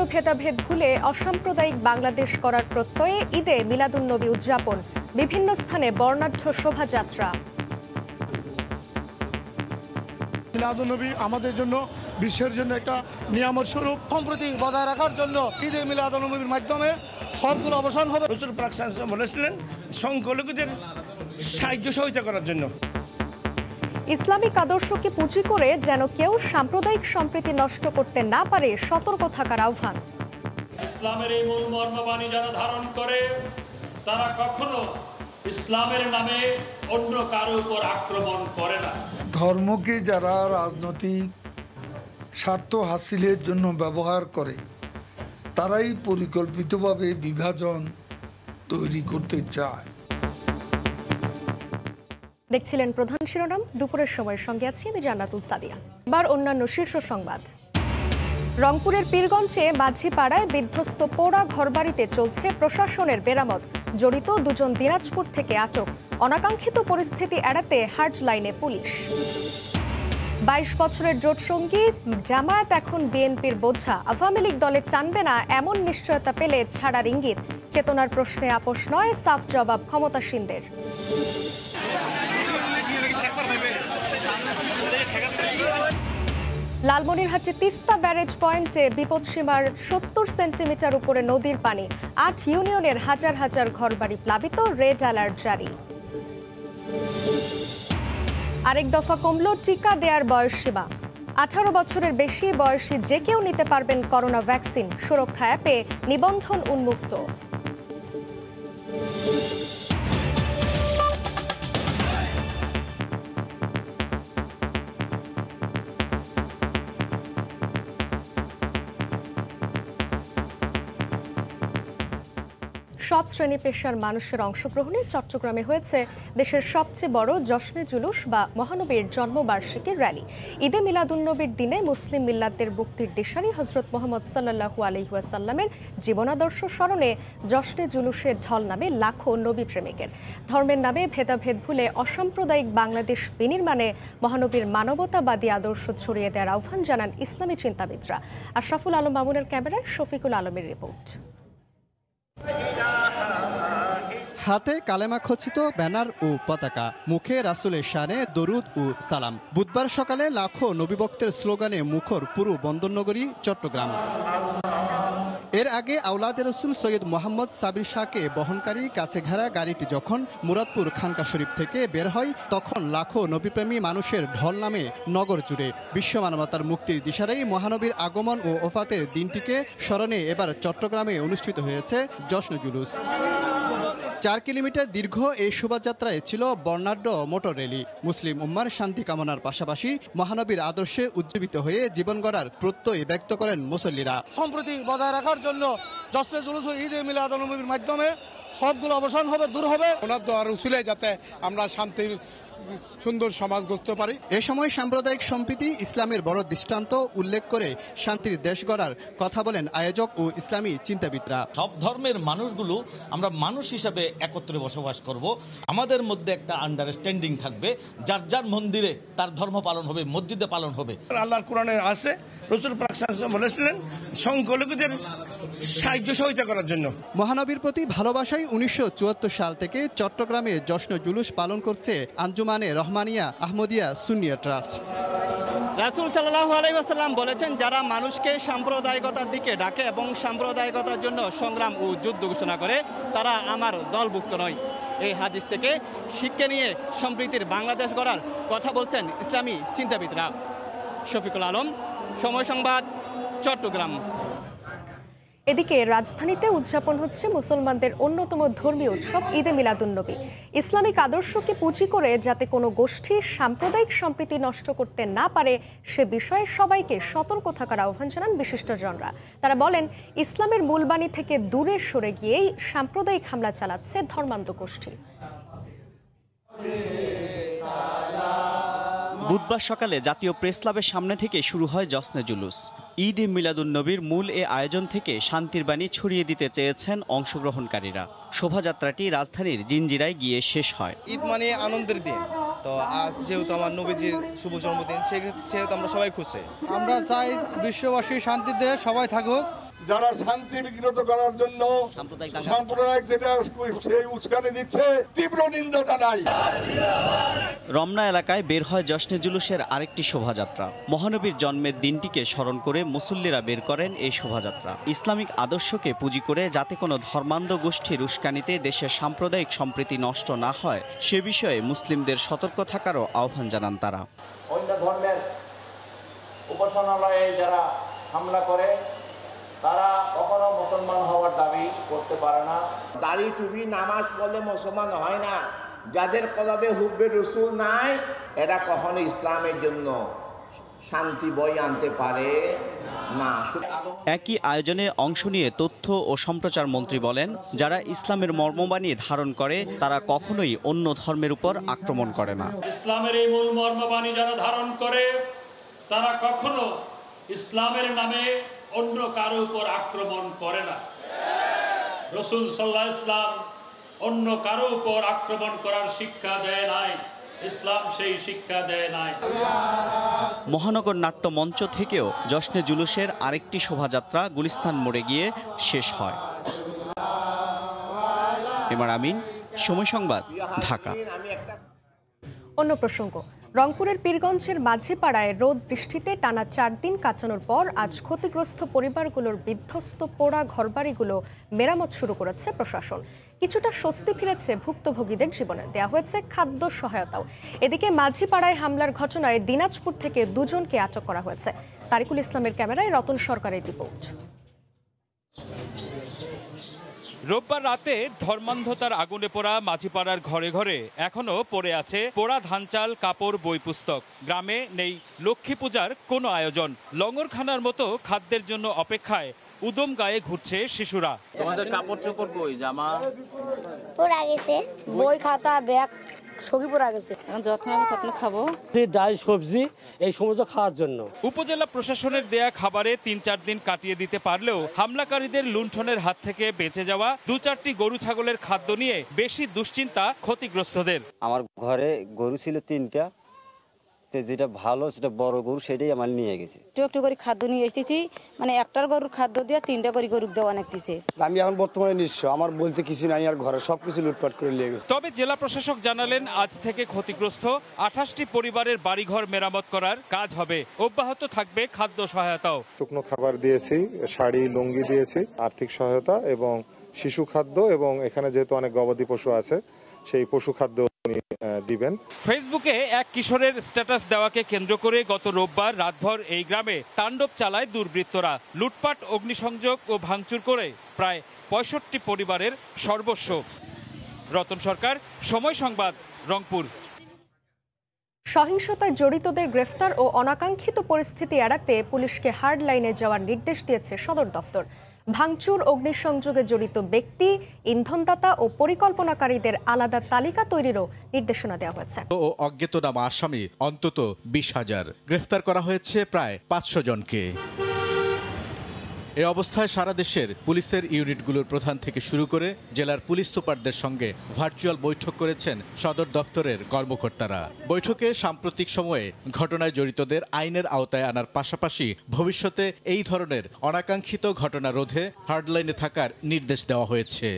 ধর্মীয় ভেদাভেদ ভুলে অসাম্প্রদায়িক বাংলাদেশ করার প্রত্যয়ে ঈদে মিলাদুন্নবী উদযাপন, বিভিন্ন স্থানে বর্ণাঢ্য শোভাযাত্রা। মিলাদুন্নবী আমাদের জন্য, বিশ্বের জন্য একটা নিয়ামত স্বরূপ। সম্প্রীতি বজায় রাখার জন্য ঈদে মিলাদুন্নবীর মাধ্যমে সবগুলো অবসান হবে। রাসূল পাক সাল্লাল্লাহু আলাইহি ওয়াসাল্লাম বলেছিলেন সংখ্যালঘুদের সাহায্য সহযোগিতা করার জন্য। ইসলামিক আদর্শকে পুঁজি করে যেন কেউ সাম্প্রদায়িক সম্প্রীতি নষ্ট করতে না পারে সতর্ক থাকার আহ্বান। ইসলামের এই মূল মর্মবাণী যারা ধারণ করে তারা কখনো ইসলামের নামে অন্য কারো উপর আক্রমণ করে না। ধর্মকে যারা রাজনৈতিক স্বার্থ হাসিলের জন্য ব্যবহার করে তারাই পরিকল্পিতভাবে বিভাজন তৈরি করতে চায়। দেখছিলেন প্রধান শিরোনাম, দুপুরের সময়ের সঙ্গে আছি আমি জান্নাতুল সাদিয়া। এবার অন্যান্য শীর্ষ সংবাদ। রংপুরের পীরগঞ্জে মাঝিপাড়ায় বিধ্বস্ত পোড়া ঘরবাড়িতে চলছে প্রশাসনের মেরামত, জড়িত দুজন দিনাজপুর থেকে আটক। অনাকাঙ্ক্ষিত পরিস্থিতি এড়াতে হার্জ লাইনে পুলিশ। 22 বছরের জোটসঙ্গী জামায়াত এখন বিএনপির বোঝা, আওয়ামী লীগ দলে টানবে না এমন নিশ্চয়তা পেলে ছাড়ার ইঙ্গিত। চেতনার প্রশ্নে আপোষ নয়, সাফ জবাব ক্ষমতাসীনদের। লালমনিরহাটে তিস্তা ব্যারেজ পয়েন্টে বিপদসীমার 70 সেন্টিমিটার উপরে নদীর পানি, 8 ইউনিয়নের হাজার হাজার ঘরবাড়ি প্লাবিত, রেড অ্যালার্ট জারি। আরেক দফা কমল টিকা দেওয়ার বয়সসীমা, 18 বছরের বেশি বয়সী যে কেউ নিতে পারবেন করোনা ভ্যাকসিন, সুরক্ষা অ্যাপে নিবন্ধন উন্মুক্ত। সব শ্রেণী পেশার মানুষের অংশগ্রহণে চট্টগ্রামে হয়েছে দেশের সবচেয়ে বড় জশ্নে জুলুস বা মহানবীর জন্মবার্ষিকীর র্যালি। ঈদে মিলাদুন্নবীর দিনে মুসলিম মিল্লাতের মুক্তির দিশারি হযরত মুহাম্মদ সাল্লাল্লাহু আলাইহি ওয়াসাল্লামের জীবনাদর্শ স্মরণে জশ্নে জুলুসের ঢল নামে লাখো নবী প্রেমিকের। ধর্মের নামে ভেদাভেদ ভুলে অসাম্প্রদায়িক বাংলাদেশ বিনির্মাণে মহানবীর মানবতাবাদী আদর্শ ছড়িয়ে দেওয়ার আহ্বান জানান ইসলামী চিন্তাবিদরা। আশরাফুল আলম মামুনের ক্যামেরায় শফিকুল আলমের রিপোর্ট। হাতে কালেমা খচিত ব্যানার ও পতাকা, মুখে রাসূলের শানে দরুদ ও সালাম। বুধবার সকালে লাখো নবীভক্তের স্লোগানে মুখর পুরো বন্দরনগরী চট্টগ্রাম। এর আগে আওলাদে রসুল সৈয়দ মোহাম্মদ সাবির শাহকে বহনকারী কাছে ঘেরা গাড়িটি যখন মুরাদপুর খানকা শরীফ থেকে বের হয় তখন লাখো নবীপ্রেমী মানুষের ঢল নামে নগর জুড়ে। বিশ্ব মানবতার মুক্তির দিশারেই মহানবীর আগমন ও ওফাতের দিনটিকে স্মরণে এবার চট্টগ্রামে অনুষ্ঠিত হয়েছে জশ্ন জুলুস। 4 কিলোমিটার দীর্ঘ এই শোভাযাত্রায় ছিল বর্ণাঢ্য মোটর র্যালি। মুসলিম উম্মার শান্তি কামনার পাশাপাশি মহানবীর আদর্শে উজ্জীবিত হয়ে জীবন গড়ার প্রত্যয় ব্যক্ত করেন মুসল্লিরা। সম্প্রীতি বজায় রাখার জন্য জশ্নে জুলুস ও ঈদে মিলাদুন্নবীর মাধ্যমে সবগুলো অবসান হবে, দূর হবে। ওনার দোয়ার উসিলায় যাতে আমরা শান্তির সুন্দর সমাজ গড়তে পারি। এ সময় সাম্প্রদায়িক সম্প্রীতি ইসলামের বড় দৃষ্টান্ত উল্লেখ করে শান্তির দেশ গড়ার কথা বলেন আয়োজক ও ইসলামী চিন্তাবিদরা। সব ধর্মের মানুষগুলো আমরা মানুষ হিসাবে একত্রে বসবাস করব, আমাদের মধ্যে একটা আন্ডারস্ট্যান্ডিং থাকবে, যার যার মন্দিরে তার ধর্ম পালন হবে, মসজিদে পালন হবে। আল্লাহর কোরআনে আছে রাসূল পাক সাল্লাল্লাহু আলাইহি ওয়াসাল্লাম বলেছিলেন সংখ্যালঘুদের সাহায্য সহযোগিতা করার জন্য। মহানবীর প্রতি ভালোবাসায় 1974 সাল থেকে চট্টগ্রামে জশ্ন জুলুস পালন করছে আঞ্জুমানে রহমানিয়া আহমদিয়া সুন্নিয়া ট্রাস্ট। রাসূল সাল্লাল্লাহু আলাইহি ওয়াসাল্লাম বলেছেন, যারা মানুষকে সাম্প্রদায়িকতার দিকে ডাকে এবং সাম্প্রদায়িকতার জন্য সংগ্রাম ও যুদ্ধ ঘোষণা করে তারা আমার দলভুক্ত নয়। এই হাদিস থেকে শিক্ষা নিয়ে সম্প্রীতির বাংলাদেশ গড়ার কথা বলছেন ইসলামী চিন্তাবিদরা। শফিকুল আলম, সময় সংবাদ, চট্টগ্রাম। এদিকে রাজধানীতে উদযাপন হচ্ছে মুসলমানদের অন্যতম ধর্মীয় উৎসব ঈদে মিলাদুন্নবী। ইসলামিক আদর্শকে পুঁজি করে যাতে কোনো গোষ্ঠী সাম্প্রদায়িক সম্প্রীতি নষ্ট করতে না পারে সে বিষয়ে সবাইকে সতর্ক থাকার আহ্বান জানান বিশিষ্টজনরা। তারা বলেন, ইসলামের মূলবাণী থেকে দূরে সরে গিয়েই সাম্প্রদায়িক হামলা চালাচ্ছে ধর্মান্ধ গোষ্ঠী। বুধবার সকালে জাতীয় প্রেস ক্লাবের সামনে থেকে শুরু হয় জশ্নে জুলুস। ঈদ এ মিলাদুন্নবীর মূল এ আয়োজন থেকে শান্তির বাণী ছড়িয়ে দিতে চেয়েছেন অংশগ্রহণকারীরা। শোভাযাত্রাটি রাজধানীর জিঞ্জিরায় গিয়ে শেষ হয়। ঈদ মানে আনন্দের দিন, তো আজ যেহেতু আমার নবীজির শুভ জন্মদিন সেহেতু আমরা সবাই খুশি। আমরা চাই বিশ্ববাসী শান্তিতে সবাই থাকুক, যারা শান্তি বিঘ্নিত করার জন্য সাম্প্রদায়িক যেটা সেই উস্কানি দিচ্ছে তীব্র নিন্দা জানাই। রমনা এলাকায় বের হয় জশ্নে জুলুসের আরেকটি শোভাযাত্রা। মহানবীর জন্মের দিনটিকে স্মরণ করে মুসল্লিরা বের করেন এই শোভাযাত্রা। ইসলামিক আদর্শকে পুঁজি করে যাতে কোনো ধর্মান্ধ গোষ্ঠীর উস্কানিতে দেশের সাম্প্রদায়িক সম্প্রীতি নষ্ট না হয় সে বিষয়ে মুসলিমদের সতর্ক থাকারও আহ্বান জানান তারা। অন্য ধর্মের উপাসনালয়ে যারা হামলা করে তারা কখনো মুসলমান হওয়ার দাবি করতে পারে না। দাড়ি টুপি নামাজ পড়লে মুসলমান হয় না। যাদের কলবে হুব্বে রসুল নাই এরা কখনো ইসলামের জন্য শান্তি বই আনতে পারে না। একই আয়োজনে অংশ নিয়ে তথ্য ও সম্প্রচার মন্ত্রী বলেন, যারা ইসলামের মর্মবাণী ধারণ করে তারা কখনোই অন্য ধর্মের উপর আক্রমণ করে না। ইসলামের এই মূল মর্মবাণী যারা ধারণ করে তারা কখনো ইসলামের নামে অন্য কারো উপর আক্রমণ করে না। রাসূল সাল্লাল্লাহু আলাইহি ওয়াসাল্লাম অন্য কারো উপর আক্রমণ করার শিক্ষা দেয় নাই, ইসলাম সেই শিক্ষা দেয় নাই। মহানগর নাট্য মঞ্চ থেকেও জশ্নে জুলুসের আরেকটি শোভাযাত্রা গুলিস্তান মোড়ে গিয়ে শেষ হয়। এমআর আমিন, সময় সংবাদ, ঢাকা। অন্য প্রসঙ্গ, রংপুরের পীরগঞ্জের মাঝিপাড়ায় রোদ বৃষ্টিতে টানা 4 দিন কাটানোর পর আজ ক্ষতিগ্রস্ত পরিবারগুলোর বিধ্বস্ত পোড়া ঘরবাড়িগুলো মেরামত শুরু করেছে প্রশাসন। কিছুটা স্বস্তি ফিরেছে ভুক্তভোগীদের জীবনে, দেওয়া হয়েছে খাদ্য সহায়তাও। এদিকে মাঝিপাড়ায় হামলার ঘটনায় দিনাজপুর থেকে 2 জনকে আটক করা হয়েছে। তারিকুল ইসলামের ক্যামেরায় রতন সরকারের রিপোর্ট। রোববার রাতে ধর্মান্ধতার আগুনে পোড়া মাঝিপাড়ার ঘরে ঘরে এখনো পড়ে আছে পোড়া ধান চাল, কাপড়, বই পুস্তক। গ্রামে নেই লক্ষ্মী পূজার কোনো আয়োজন। লঙ্গরখানার মতো খাদ্যের জন্য অপেক্ষায় উদম গায়ে ঘুরছে শিশুরা। তোমাদের কাপড় চোপড় কই, জামা পোড়া গেছে, বই খাতা ব্যাগ সবই পোড়া গেছে। এখন যত্ন খাবো ডাল সবজি এই সমস্ত খাওয়ার জন্য। উপজেলা প্রশাসনের দেয়া খাবারে 3-4 দিন কাটিয়ে দিতে পারলেও হামলাকারীদের লুণ্ঠনের হাত থেকে বেঁচে যাওয়া 2-4টি গরু ছাগলের খাদ্য নিয়ে বেশি দুশ্চিন্তা ক্ষতিগ্রস্তদের। আমার ঘরে গরু ছিল 3টা, যেটা ভালো সেটা বড় গরু, সেটাই আমার নিয়ে গেছে। একটু করে খাদ্য নিয়ে এসেছি, মানে একটার গরুর খাদ্য দিয়ে 3টা করে গরু দেওয়া নাকতেছে। আমি এখন বর্তমানে নিঃস্ব, আমার বলতে কিছু নাই, আর ঘরে সবকিছু লুটপাট করে নিয়ে গেছে। তবে জেলা প্রশাসক জানালেন, আজ থেকে ক্ষতিগ্রস্ত 28টি পরিবারের বাড়িঘর মেরামত করার কাজ হবে। অব্যাহত থাকবে খাদ্য সহায়তাও। শুকনো খাবার দিয়েছি, শাড়ি, লুঙ্গি দিয়েছি, আর্থিক সহায়তা এবং শিশু খাদ্য, এবং এখানে যেহেতু অনেক গবাদি পশু আছে সেই পশু খাদ্য দিবেন। ফেসবুকে এক কিশোরের স্ট্যাটাস দেওয়াকে কেন্দ্র করে গত রোববার রাতভর এই গ্রামে তাণ্ডব চালায় দুর্বৃত্তরা। লুটপাট, অগ্নিসংযোগ ও ভাঙচুর করে প্রায় 65 পরিবারের সর্বস্ব। রতন সরকার, সময় সংবাদ, রংপুর। সহিংসতায় জড়িতদের গ্রেফতার ও অনাকাঙ্ক্ষিত পরিস্থিতি এড়াতে পুলিশকে হার্ড লাইনে যাওয়ার নির্দেশ দিয়েছে সদর দফতর। ভাঙচুর, অগ্নিসংযোগে জড়িত ব্যক্তি, ইন্ধনদাতা ও পরিকল্পনাকারীদের আলাদা তালিকা তৈরিরও নির্দেশনা দেওয়া হয়েছে। ও অজ্ঞাতনামা আসামি অন্তত 20,000, গ্রেফতার করা হয়েছে প্রায় 500 জনকে। এ অবস্থায় সারা দেশের পুলিশের ইউনিটগুলোর প্রধান থেকে শুরু করে জেলার পুলিশ সুপারদের সঙ্গে ভার্চুয়াল বৈঠক করেছেন সদর দপ্তরের কর্মকর্তারা। বৈঠকে সাম্প্রতিক সময়ে ঘটনায় জড়িতদের আইনের আওতায় আনার পাশাপাশি ভবিষ্যতে এই ধরনের অনাকাঙ্ক্ষিত ঘটনা রোধে হার্ডলাইনে থাকার নির্দেশ দেওয়া হয়েছে।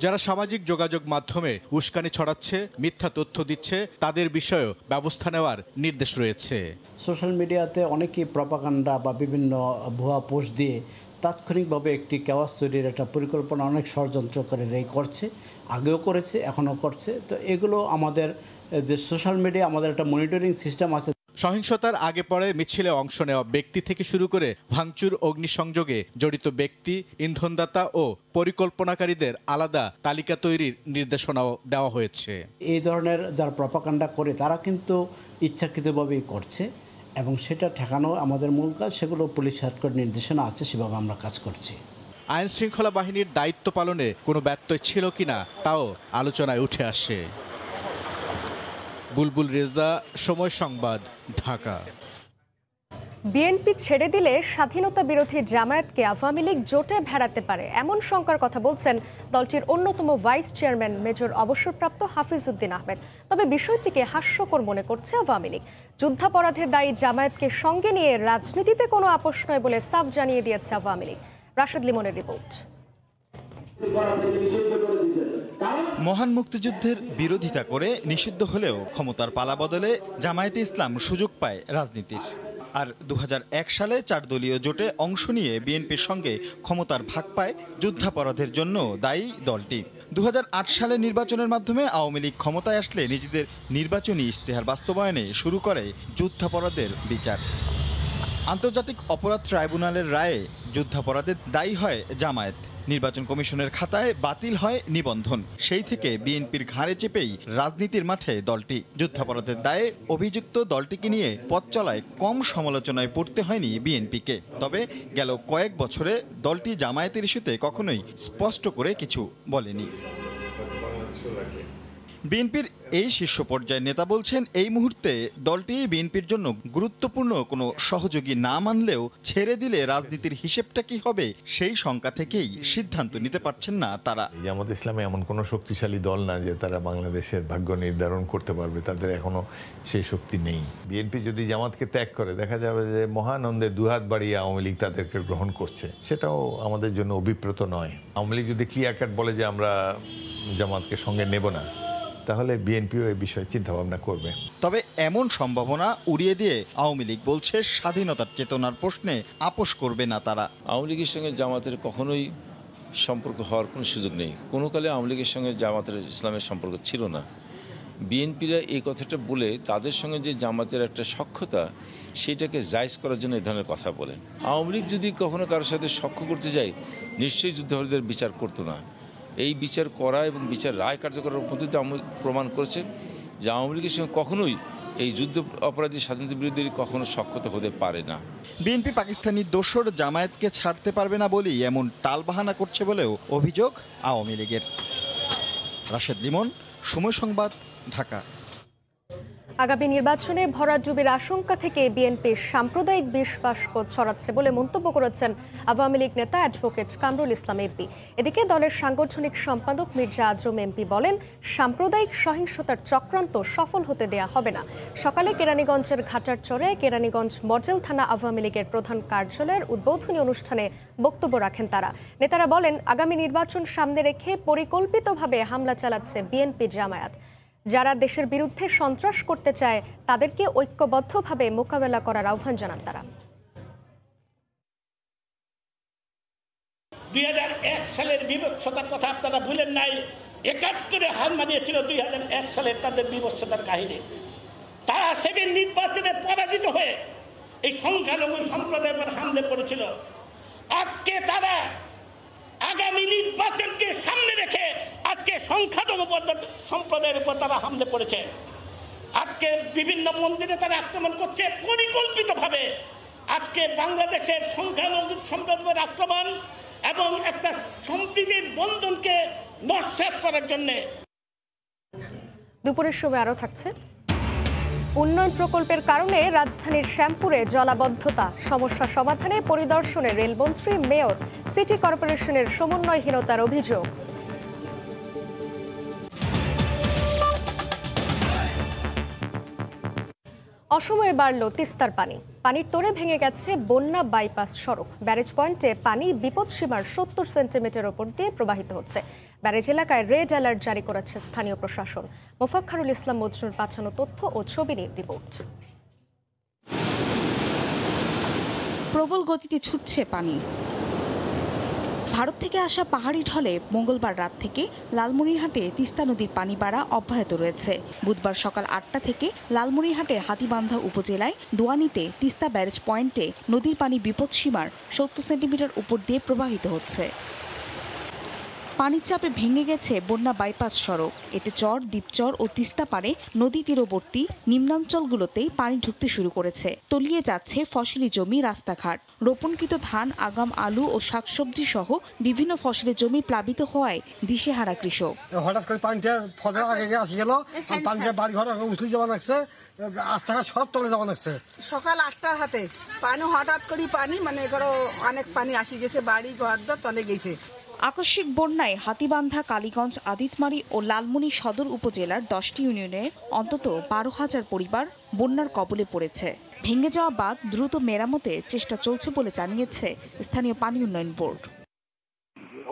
যারা সামাজিক যোগাযোগ মাধ্যমে উস্কানি ছড়াচ্ছে, মিথ্যা তথ্য দিচ্ছে, তাদের বিষয়েও ব্যবস্থা নেওয়ার নির্দেশ রয়েছে। সোশ্যাল মিডিয়াতে অনেকেই প্রপাগান্ডা বা বিভিন্ন ভুয়া পোস্ট দিয়ে তাৎক্ষণিকভাবে একটি কেওয়াস তৈরির একটা পরিকল্পনা অনেক ষড়যন্ত্র করে করছে, আগেও করেছে, এখনও করছে। তো এগুলো আমাদের যে সোশ্যাল মিডিয়া, আমাদের একটা মনিটরিং সিস্টেম আছে। সহিংসতার আগে পরে মিছিলে অংশ নেওয়া ব্যক্তি থেকে শুরু করে ভাঙচুর, অগ্নিসংযোগে জড়িত ব্যক্তি, ইন্ধনদাতা ও পরিকল্পনাকারীদের আলাদা তালিকা তৈরির নির্দেশনাও দেওয়া হয়েছে। এই ধরনের যারা প্রপাগান্ডা করে তারা কিন্তু ইচ্ছাকৃতভাবেই করছে এবং সেটা ঠেকানো আমাদের মূল কাজ। সেগুলো পুলিশ হেডকোয়ার্টার নির্দেশনা আছে, সেভাবে আমরা কাজ করছি। আইন শৃঙ্খলা বাহিনীর দায়িত্ব পালনে কোনো ব্যত্যয় ছিল কিনা তাও আলোচনায় উঠে আসে। বুলবুল রেজা, সময় সংবাদ, ঢাকা। বিএনপি ছেড়ে দিলে স্বাধীনতা বিরোধী জামায়াতকে আওয়ামী লীগ জোটে ভেড়াতে পারে এমন শঙ্কার কথা বলছেন দলটির অন্যতম ভাইস চেয়ারম্যান মেজর অবসরপ্রাপ্ত হাফিজউদ্দিন আহমেদ। তবে বিষয়টিকে হাস্যকর মনে করছে আওয়ামী লীগ। যুদ্ধাপরাধের দায়ী জামায়াতকে সঙ্গে নিয়ে রাজনীতিতে কোনো আপোষ নয় বলে সাফ জানিয়ে দিয়েছে আওয়ামী লীগ। রাশেদ লিমনের রিপোর্ট। মহান মুক্তিযুদ্ধের বিরোধিতা করে নিষিদ্ধ হলেও ক্ষমতার পালাবদলে জামায়াতে ইসলাম সুযোগ পায় রাজনীতির। আর 2001 সালে 4 দলীয় জোটে অংশ নিয়ে বিএনপির সঙ্গে ক্ষমতার ভাগ পায় যুদ্ধাপরাধের জন্য দায়ী দলটি। 2008 সালে নির্বাচনের মাধ্যমে আওয়ামী লীগ ক্ষমতায় আসলে নিজেদের নির্বাচনী ইশতেহার বাস্তবায়নে শুরু করে যুদ্ধাপরাধের বিচার। আন্তর্জাতিক অপরাধ ট্রাইব্যুনালের রায়ে যুদ্ধাপরাধের দায়ী হয় জামায়াত। নির্বাচন কমিশনের খাতায় বাতিল হয় নিবন্ধন। সেই থেকে বিএনপির ঘাড়ে চেপেই রাজনীতির মাঠে দলটি। যুদ্ধাপরাধের দায়ে অভিযুক্ত দলটিকে নিয়ে পথ চলায় কম সমালোচনায় পড়তে হয়নি বিএনপিকে। তবে গেল কয়েক বছরে দলটি জামায়াতের ইস্যুতে কখনোই স্পষ্ট করে কিছু বলেনি। বিএনপির এই শীর্ষ পর্যায়ের নেতা বলছেন, এই মুহূর্তে দলটি বিএনপির জন্য গুরুত্বপূর্ণ কোনো সহযোগী না মানলেও ছেড়ে দিলে রাজনীতির হিসেবটা কি হবে সেই শঙ্কা থেকেই সিদ্ধান্ত নিতে পারছেন না তারা। জামাত ইসলামে এমন কোনো শক্তিশালী দল না যে তারা বাংলাদেশের ভাগ্য নির্ধারণ করতে পারবে, তাদের এখনো সেই শক্তি নেই। বিএনপি যদি জামাতকে ত্যাগ করে দেখা যাবে যে মহানন্দে দুহাত বাড়িয়ে আওয়ামী লীগ তাদেরকে গ্রহণ করছে, সেটাও আমাদের জন্য অভিপ্রেত নয়। আওয়ামী লীগ যদি ক্লিয়ার কাট বলে যে আমরা জামাতকে সঙ্গে নেব না, তাহলে বিএনপিও এই বিষয়ে চিন্তা ভাবনা করবে। তবে এমন সম্ভাবনা উড়িয়ে দিয়ে আওয়ামী লীগ বলছে স্বাধীনতার চেতনার প্রশ্নে আপোষ করবে না তারা। আওয়ামী লীগের সঙ্গে জামাতের কখনোই সম্পর্ক হওয়ার কোনো সুযোগ নেই। কোনো কালে আওয়ামী লীগের সঙ্গে জামাতের ইসলামের সম্পর্ক ছিল না। বিএনপিরা এই কথাটা বলে তাদের সঙ্গে যে জামাতের একটা সখ্যতা, সেটাকে জায়েজ করার জন্য এই ধরনের কথা বলে। আওয়ামী লীগ যদি কখনো কারোর সাথে সখ্য করতে যায়, নিশ্চয়ই যুদ্ধাপরাধীদের বিচার করতো না। এই বিচার করা এবং বিচার রায় কার্যকরের পদ্ধতিতে প্রমাণ করেছে যে আওয়ামী লীগের সঙ্গে কখনোই এই যুদ্ধ অপরাধী স্বাধীনতা বিরোধী কখনো সখ্যতা হতে পারে না। বিএনপি পাকিস্তানি দোসর জামায়াতকে ছাড়তে পারবে না বলেই এমন টালবাহানা করছে বলেও অভিযোগ আওয়ামী লীগের। রাশেদ লিমন, সময় সংবাদ, ঢাকা। আগামী নির্বাচনে ভরাডুবির আশঙ্কা থেকে বিএনপি সাম্প্রদায়িক বিষ-বাষ্প ছড়াচ্ছে বলে মন্তব্য করেছেন আওয়ামী লীগ নেতা অ্যাডভোকেট কামরুল ইসলাম এমপি। এদিকে দলের সাংগঠনিক সম্পাদক মির্জা আজম এমপি বলেন, সাম্প্রদায়িক সহিংসতার চক্রান্ত সফল হতে দেয়া হবে না। সকালে কেরানীগঞ্জের ঘাটারচরে কেরানীগঞ্জ মডেল থানা আওয়ামী লীগের প্রধান কার্যালয়ের উদ্বোধনী অনুষ্ঠানে বক্তব্য রাখেন তারা। নেতারা বলেন, আগামী নির্বাচন সামনে রেখে পরিকল্পিতভাবে হামলা চালাচ্ছে বিএনপি জামায়াত। যারা দেশের বিরুদ্ধে সন্ত্রাস করতে চায় তাদেরকে ঐক্যবদ্ধভাবে মোকাবেলা করার আহ্বান জানান তারা। 2001 সালের বিভৎসতার কথা আপনারা ভুলেন নাই। 71-এ হার মানিয়েছিল 2001 সালের তাদের বিভৎসতার কাহিনী। তারা সেদিন নির্বাচনে পরাজিত হয়ে এই সংখ্যালঘু সম্প্রদায়ের উপর হামলে পড়েছিল। আজকে তারা আগামী নির্বাচনকে সামনে রেখে আজকে সংখ্যালঘু সম্প্রদায়ের উপর তারা হামলে পড়েছে। আজকে বিভিন্ন মন্দিরে তারা আক্রমণ করছে পরিকল্পিতভাবে। আজকে বাংলাদেশের সংখ্যালঘু সম্প্রদায়ের আক্রমণ এবং একটা সম্প্রীতির বন্ধনকে নস্যাৎ করার জন্য। দুপুরের সময় আরও থাকছে, উন্নয়ন প্রকল্পের কারণে রাজধানীর শ্যামপুরে জলাবদ্ধতা সমস্যা সমাধানে পরিদর্শনে রেলমন্ত্রী, মেয়র, সিটি কর্পোরেশনের সমন্বয়হীনতার অভিযোগ। অসময়ে বাড়ল তিস্তার পানি। পানির তোড়ে ভেঙে গেছে বন্যা বাইপাস সড়ক। ব্যারেজ পয়েন্টে পানি বিপদসীমার 70 সেন্টিমিটার ওপর দিয়ে প্রবাহিত হচ্ছে। ব্যারেজ এলাকায় রেড অ্যালার্ট জারি করেছে স্থানীয় প্রশাসন। মোফাক্খারুল ইসলাম মজনুর পাঠানো তথ্য ও ছবি নিয়ে রিপোর্ট। প্রবল গতিতে ছুটছে পানি। ভারত থেকে আসা পাহাড়ি ঢলে মঙ্গলবার রাত থেকে লালমনিরহাটে তিস্তা নদীর পানি বাড়া অব্যাহত রয়েছে। বুধবার সকাল 8টা থেকে লালমনিরহাটের হাতীবান্ধা উপজেলায় দোয়ানিতে তিস্তা ব্যারেজ পয়েন্টে নদীর পানি বিপদসীমার 70 সেন্টিমিটার উপর দিয়ে প্রবাহিত হচ্ছে। পানির চাপে ভেঙে গেছে বন্যা বাইপাস সড়ক। এতে চর, দ্বীপচর ও তিস্তা পারে নদী তীরবর্তী নিম্নাঞ্চলগুলোতেই পানি ঢুকতে শুরু করেছে। তলিয়ে যাচ্ছে ফসলি জমি, রাস্তাঘাট। রোপণকৃত ধান, আগাম, আলু ও শাকসবজি সহ বিভিন্ন ফসলের জমি প্লাবিত হওয়ায় দিশেহারা কৃষক। হঠাৎ করে পানিটা ফসল আগে আসি গেল, পানিটা বাড়ি ঘর উঠলে যাওয়া লাগছে, রাস্তাঘাট সব তলে যাওয়া লাগছে। সকাল 8টার হাতে পানি হঠাৎ করে পানি মানে করো অনেক পানি আসি গেছে, বাড়ি ঘর তলে গেছে। আকস্মিক বন্যায় হাতীবান্ধা, কালীগঞ্জ, আদিতমারী ও লালমনি সদর উপজেলার 10টি ইউনিয়নে অন্তত 12,000 পরিবার বন্যার কবলে পড়েছে। ভেঙে যাওয়া বাঁধ দ্রুত মেরামতে চেষ্টা চলছে বলে জানিয়েছে স্থানীয় পানি উন্নয়ন বোর্ড।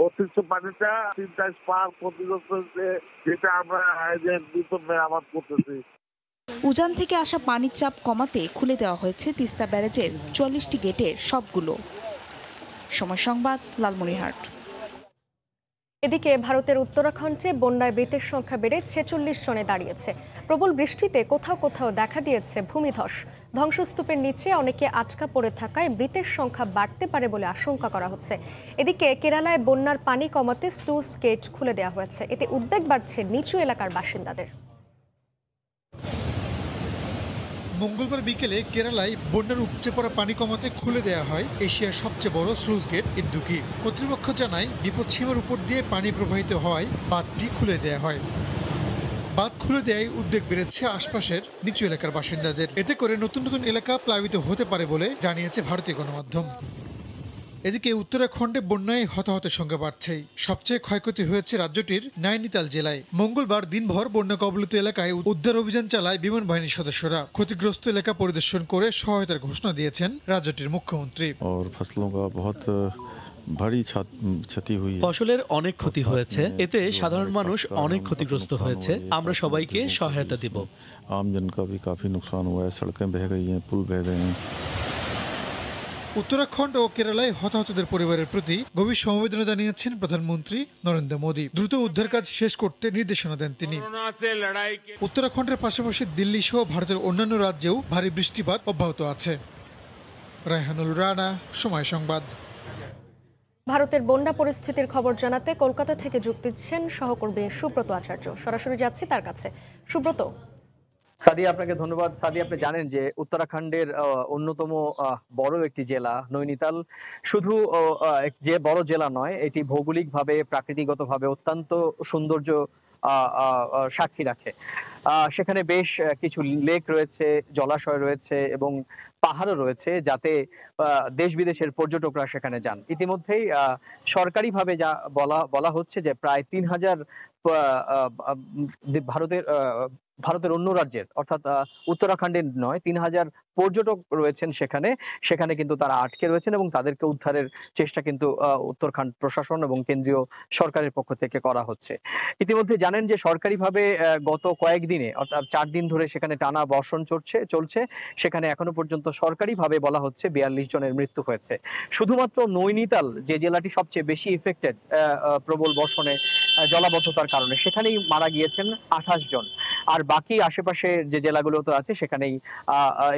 অতিরিক্ত পানিটা 3 পার ক্ষতিগ্রস্ত হয়েছে, যেটা আমরা দ্রুত মেরামত করতেছি। উজান থেকে আসা পানির চাপ কমাতে খুলে দেওয়া হয়েছে তিস্তা ব্যারেজের 44টি গেটের সবগুলো। সময় সংবাদ, লালমনিরহাট। এদিকে ভারতের উত্তরাখণ্ডে বন্যায় মৃতের সংখ্যা বেড়ে 46 জনে দাঁড়িয়েছে। প্রবল বৃষ্টিতে কোথাও কোথাও দেখা দিয়েছে ভূমিধস। ধ্বংসস্তূপের নিচে অনেকে আটকা পড়ে থাকায় মৃতের সংখ্যা বাড়তে পারে বলে আশঙ্কা করা হচ্ছে। এদিকে কেরালায় বন্যার পানি কমাতে স্লুইস গেট খুলে দেওয়া হয়েছে। এতে উদ্বেগ বাড়ছে নিচু এলাকার বাসিন্দাদের। মঙ্গলবার বিকেলে কেরালায় বন্যার উপচে পড়া পানি কমাতে খুলে দেওয়া হয় এশিয়ার সবচেয়ে বড় স্লুইস গেট ইন্দুকি। কর্তৃপক্ষ জানায় বিপদসীমার উপর দিয়ে পানি প্রবাহিত হওয়ায় বাঁধটি খুলে দেওয়া হয়। বাঁধ খুলে দেওয়ায় উদ্বেগ বেড়েছে আশপাশের নিচু এলাকার বাসিন্দাদের। এতে করে নতুন নতুন এলাকা প্লাবিত হতে পারে বলে জানিয়েছে ভারতীয় গণমাধ্যম। এদিকে উত্তরাখণ্ডে বন্যায় হতাহতের সংখ্যা বাড়ছেই। সবচেয়ে ক্ষয়ক্ষতি হয়েছে রাজ্যটির নাইনিতাল জেলায়। মঙ্গলবার দিনভর বন্যা কবলিত এলাকায় উদ্ধার অভিযান চালায় বিমান বাহিনীর সদস্যরা। ক্ষতিগ্রস্ত এলাকা পরিদর্শন করে সহায়তার ঘোষণা দিয়েছেন রাজ্যটির মুখ্যমন্ত্রী। ফসলের অনেক ক্ষতি হয়েছে, এতে সাধারণ মানুষ অনেক ক্ষতিগ্রস্ত হয়েছে। আমরা সবাইকে সহায়তা দিব। উত্তরাখণ্ড ও কেরালায় হতাহতদের পরিবারের প্রতি গভীর সমবেদনা জানিয়েছেন প্রধানমন্ত্রী নরেন্দ্র মোদী। দ্রুত উদ্ধার কাজ শেষ করতে নির্দেশনা দেন তিনি। উত্তরাখণ্ডের পাশাপাশি দিল্লি সহ ভারতের অন্যান্য রাজ্যেও ভারী বৃষ্টিপাত অব্যাহত আছে। রায়হানুল রানা, সময় সংবাদ। ভারতের বন্যা পরিস্থিতির খবর জানাতে কলকাতা থেকে যুক্ত দিচ্ছেন সহকর্মী সুব্রত আচার্য। সরাসরি যাচ্ছি তার কাছে। সুব্রত। সাদিয়া, আপনাকে ধন্যবাদ। সাদিয়া, আপনি জানেন যে উত্তরাখণ্ডের অন্যতম বড় একটি জেলা নৈনিতাল শুধু যে বড় জেলা নয়, এটি ভৌগোলিকভাবে, প্রাকৃতিকগতভাবে অত্যন্ত সৌন্দর্য সাক্ষী রাখে। সেখানে বেশ কিছু লেক রয়েছে, জলাশয় রয়েছে এবং পাহাড়ও রয়েছে, যাতে দেশ বিদেশের পর্যটকরা সেখানে যান। ইতিমধ্যেই সরকারিভাবে যা বলা হচ্ছে যে প্রায় 3000 ভারতের অন্য রাজ্যের, অর্থাৎ উত্তরাখণ্ডের নয়, 3000 পর্যটক রয়েছেন সেখানে কিন্তু তারা আটকে রয়েছেন এবং তাদেরকে উদ্ধারের চেষ্টা কিন্তু উত্তরাখণ্ড প্রশাসন এবং কেন্দ্রীয় সরকারের পক্ষ থেকে করা হচ্ছে। ইতিমধ্যে জানেন যে সরকারিভাবে গত কয়েকদিনে, অর্থাৎ 4 দিন ধরে সেখানে টানা বর্ষণ চলছে। সেখানে এখনো পর্যন্ত সরকারিভাবে বলা হচ্ছে 42 জনের মৃত্যু হয়েছে। শুধুমাত্র নৈনিতাল, যে জেলাটি সবচেয়ে বেশি ইফেক্টেড প্রবল বর্ষণে, জলাবদ্ধতার কারণে, সেখানেই মারা গিয়েছেন 28 জন। আর বাকি আশেপাশে যে জেলাগুলো তো আছে সেখানেই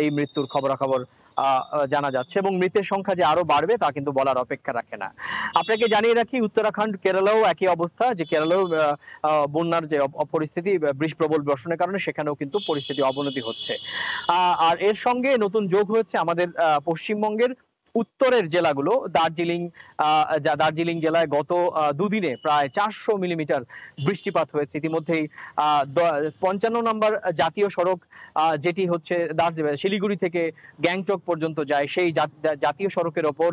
এই মৃত্যুর খবরাখবর জানা যাচ্ছে এবং মৃতের সংখ্যা যে আরো বাড়বে তা কিন্তু বলার অপেক্ষা রাখে না। আপনাকে জানিয়ে রাখি, উত্তরাখণ্ড, কেরালাও একই অবস্থা, যে কেরালাও বন্যার যে পরিস্থিতি, প্রবল বর্ষণের কারণে সেখানেও কিন্তু পরিস্থিতি অবনতি হচ্ছে। আর এর সঙ্গে নতুন যোগ হয়েছে আমাদের পশ্চিমবঙ্গের উত্তরের জেলাগুলো। দার্জিলিং জেলায় গত দুদিনে প্রায় 400 মিলিমিটার বৃষ্টিপাত হয়েছে। ইতিমধ্যেই 55 নম্বর জাতীয় সড়ক, যেটি হচ্ছে শিলিগুড়ি থেকে গ্যাংটক পর্যন্ত যায়, সেই জাতীয় সড়কের ওপর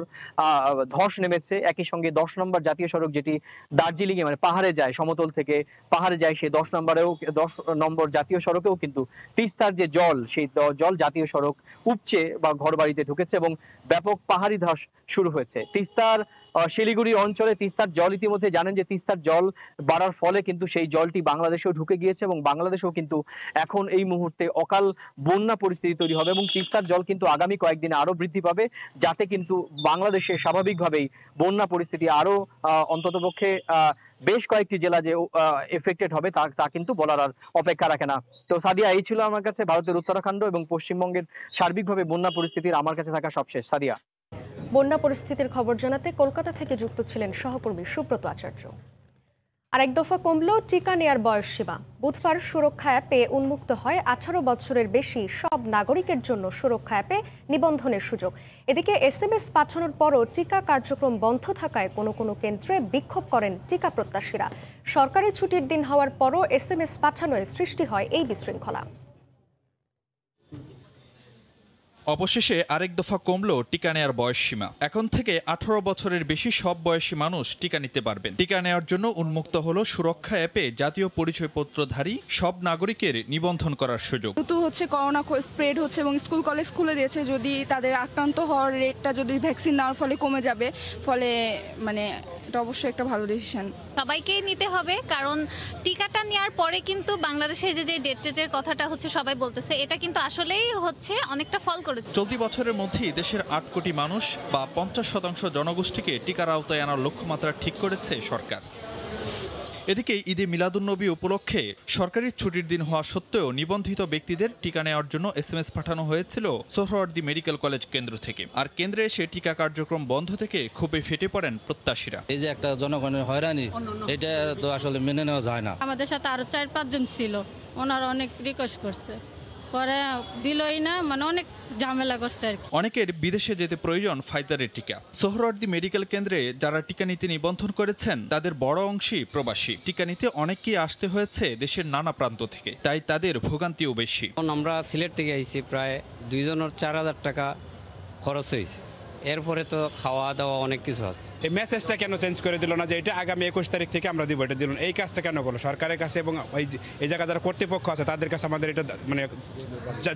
ধস নেমেছে। একই সঙ্গে 10 নম্বর জাতীয় সড়ক, যেটি দার্জিলিং এ মানে পাহাড়ে যায়, সমতল থেকে পাহাড়ে যায়, সেই 10 নম্বর জাতীয় সড়কেও কিন্তু তিস্তার যে জল, সেই জল জাতীয় সড়ক উপচে বা ঘরবাড়িতে ঢুকেছে এবং ব্যাপক পাহাড়ি ধস শুরু হয়েছে। তিস্তার শিলিগুড়ি অঞ্চলে তিস্তার জল, ইতিমধ্যে জানেন যে তিস্তার জল বাড়ার ফলে কিন্তু সেই জলটি বাংলাদেশেও ঢুকে গিয়েছে এবং বাংলাদেশেও কিন্তু এখন এই মুহূর্তে অকাল বন্যা পরিস্থিতি তৈরি হবে এবং তিস্তার জল কিন্তু আগামী কয়েকদিনে আরো বৃদ্ধি পাবে, যাতে কিন্তু বাংলাদেশে স্বাভাবিকভাবেই বন্যা পরিস্থিতি আরো অন্ততপক্ষে বেশ কয়েকটি জেলা যে এফেক্টেড হবে তা কিন্তু বলার আর অপেক্ষা রাখে না। তো সাদিয়া, এই ছিল আমার কাছে ভারতের উত্তরাখণ্ড এবং পশ্চিমবঙ্গের সার্বিকভাবে বন্যা পরিস্থিতির আমার কাছে থাকা সবশেষ। সাদিয়া। বন্যা পরিস্থিতির খবর জানাতে কলকাতা থেকে যুক্ত ছিলেন সহকর্মী সুব্রত আচার্য। আরেক দফা কমল টিকা নেয়ার বয়সসীমা। বুধবার সুরক্ষা অ্যাপে উন্মুক্ত হয় 18 বছরের বেশি সব নাগরিকের জন্য সুরক্ষা অ্যাপে নিবন্ধনের সুযোগ। এদিকে SMS পাঠানোর পরও টিকা কার্যক্রম বন্ধ থাকায় কোনো কোনো কেন্দ্রে বিক্ষোভ করেন টিকা প্রত্যাশীরা। সরকারি ছুটির দিন হওয়ার পরও SMS পাঠানোয় সৃষ্টি হয় এই বিশৃঙ্খলা। অবশেষে আরেক দফা কমল টিকা নেয়ার বয়সসীমা। এখন থেকে 18 বছরের বেশি সব বয়সী মানুষ টিকা নিতে পারবেন। টিকা নেওয়ার জন্য উন্মুক্ত হলো সুরক্ষা অ্যাপে জাতীয় পরিচয়পত্রধারী সব নাগরিকের নিবন্ধন করার সুযোগ। হচ্ছে করোনা স্প্রেড হচ্ছে এবং স্কুল কলেজ খুলে দিয়েছে, যদি তাদের আক্রান্ত হওয়ার রেটটা যদি ভ্যাকসিন নেওয়ার ফলে কমে যাবে, ফলে এটা অবশ্যই একটা ভালো ডিসিশন। সবাইকেই নিতে হবে, কারণ টিকাটা নেওয়ার পরে কিন্তু বাংলাদেশে যে ডেটের কথাটা হচ্ছে সবাই বলতেছে, এটা কিন্তু আসলেই হচ্ছে অনেকটা ফল করেছে। চলতি বছরের মধ্যেই দেশের 8 কোটি মানুষ বা 50% জনগোষ্ঠীকে টিকার আওতায় আনার লক্ষ্যমাত্রা ঠিক করেছে সরকার। এদিকে ঈদে মিলাদুন্নবী উপলক্ষে সরকারি ছুটির দিন হওয়া সত্ত্বেও নিবন্ধিত ব্যক্তিদের টিকা নেওয়ার জন্য SMS পাঠানো হয়েছিল সোহরাওয়ার্দী মেডিকেল কলেজ কেন্দ্র থেকে। আর কেন্দ্রে এসে টিকা কার্যক্রম বন্ধ থেকে ক্ষোভে ফেটে পড়েন প্রত্যাশীরা। এই যে একটা জনগণের হয়রানি, এটা তো আসলে মেনে নেওয়া যায় না। আমাদের সাথে আরো 4-5 জন ছিল, ওনারা অনেক রিকোয়েস্ট করছে, পরে দিলই না, অনেক ঝামেলা করছে আর কি। অনেকের বিদেশে যেতে প্রয়োজন ফাইজারের টিকা। সোহরাওয়ার্দী মেডিকেল কেন্দ্রে যারা টিকা নিতে নিবন্ধন করেছেন তাদের বড় অংশই প্রবাসী। টিকা নিতে অনেককেই আসতে হয়েছে দেশের নানা প্রান্ত থেকে, তাই তাদের ভোগান্তিও বেশি। আমরা সিলেট থেকে আইছি, প্রায় 2 জনের 4000 টাকা খরচ হয়েছে। এরপরে তো খাওয়া দাওয়া অনেক কিছু আছে। এই মেসেজটা কেন চেঞ্জ করে দিল না যে এটা আগামী 21 তারিখ থেকে আমরা দিব, এটা দিল না? এই কাজটা কেন করলো সরকারের কাছে এবং এই জায়গা যারা কর্তৃপক্ষ আছে তাদের কাছে আমাদের এটা